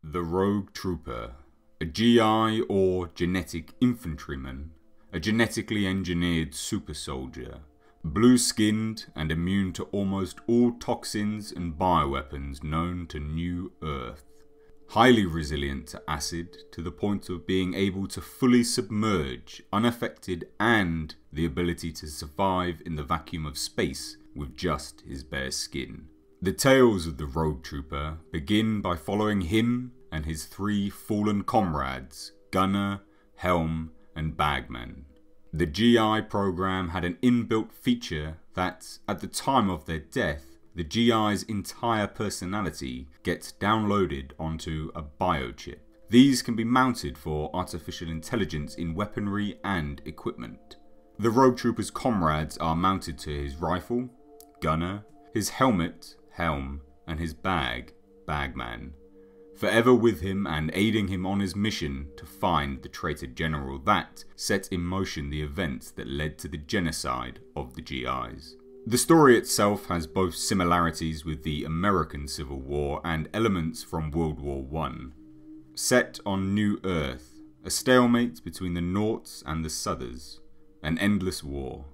The Rogue Trooper, a GI or genetic infantryman, a genetically engineered super soldier, blue-skinned and immune to almost all toxins and bioweapons known to New Earth. Highly resilient to acid to the point of being able to fully submerge, unaffected, and the ability to survive in the vacuum of space with just his bare skin. The tales of the Rogue Trooper begin by following him and his three fallen comrades, Gunner, Helm, and Bagman. The GI program had an inbuilt feature that, at the time of their death, the GI's entire personality gets downloaded onto a biochip. These can be mounted for artificial intelligence in weaponry and equipment. The Rogue Trooper's comrades are mounted to his rifle, Gunner, his helmet, Helm, and his bag, Bagman, forever with him and aiding him on his mission to find the traitor general that set in motion the events that led to the genocide of the GIs. The story itself has both similarities with the American Civil War and elements from World War I. Set on New Earth, a stalemate between the Noughts and the Southers, an endless war.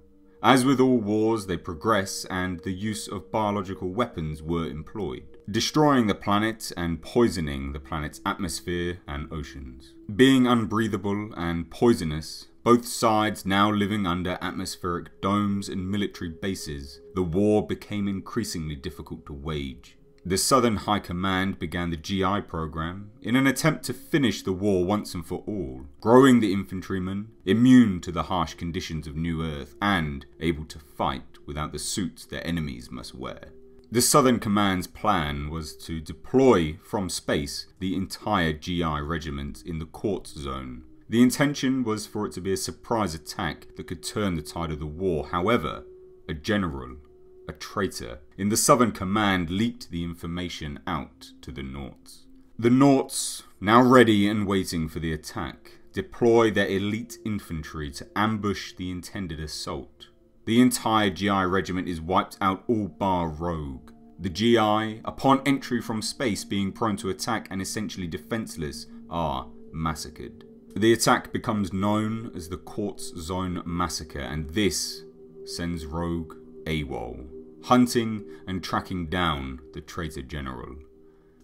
As with all wars, they progress and the use of biological weapons were employed, destroying the planet and poisoning the planet's atmosphere and oceans. Being unbreathable and poisonous, both sides now living under atmospheric domes and military bases, the war became increasingly difficult to wage. The Southern High Command began the GI program in an attempt to finish the war once and for all, growing the infantrymen, immune to the harsh conditions of New Earth and able to fight without the suits their enemies must wear. The Southern Command's plan was to deploy from space the entire GI regiment in the Quartz Zone. The intention was for it to be a surprise attack that could turn the tide of the war. However, a general, a traitor, in the Southern Command leaked the information out to the Noughts. The Noughts, now ready and waiting for the attack, deploy their elite infantry to ambush the intended assault. The entire GI regiment is wiped out, all bar Rogue. The GI, upon entry from space being prone to attack and essentially defenseless, are massacred. The attack becomes known as the Quartz Zone Massacre, and this sends Rogue AWOL, hunting and tracking down the traitor general.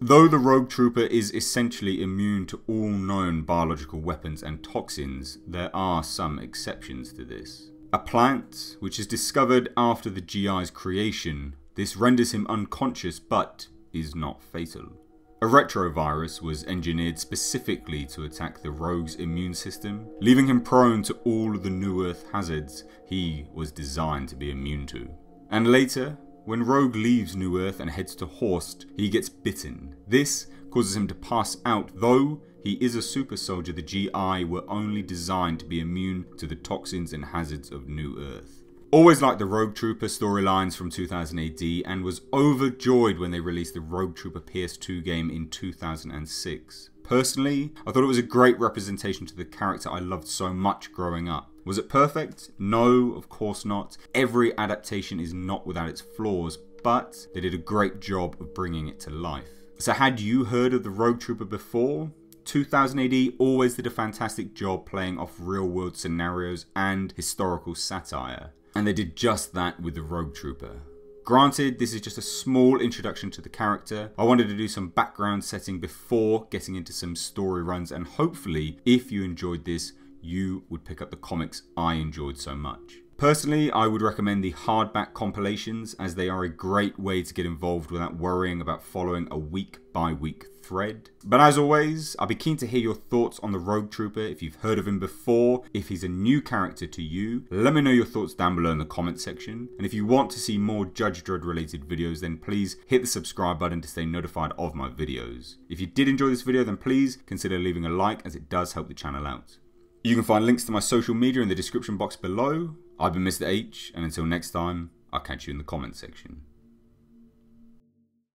Though the Rogue Trooper is essentially immune to all known biological weapons and toxins, there are some exceptions to this. A plant, which is discovered after the GI's creation, this renders him unconscious but is not fatal. A retrovirus was engineered specifically to attack the Rogue's immune system, leaving him prone to all the New Earth hazards he was designed to be immune to. And later, when Rogue leaves New Earth and heads to Horst, he gets bitten. This causes him to pass out. Though he is a super soldier, the GI were only designed to be immune to the toxins and hazards of New Earth. Always liked the Rogue Trooper storylines from 2000 AD and was overjoyed when they released the Rogue Trooper PS2 game in 2006. Personally, I thought it was a great representation to the character I loved so much growing up. Was it perfect? No, of course not. Every adaptation is not without its flaws, but they did a great job of bringing it to life. So had you heard of the Rogue Trooper before? 2000 AD always did a fantastic job playing off real-world scenarios and historical satire. And they did just that with the Rogue Trooper. Granted, this is just a small introduction to the character. I wanted to do some background setting before getting into some story runs, and hopefully, if you enjoyed this, you would pick up the comics I enjoyed so much. Personally, I would recommend the hardback compilations, as they are a great way to get involved without worrying about following a week-by-week thread. But as always, I'd be keen to hear your thoughts on the Rogue Trooper. If you've heard of him before, if he's a new character to you, let me know your thoughts down below in the comment section. And if you want to see more Judge Dredd related videos, then please hit the subscribe button to stay notified of my videos. If you did enjoy this video, then please consider leaving a like, as it does help the channel out. You can find links to my social media in the description box below. I've been Mr. H, and until next time, I'll catch you in the comment section.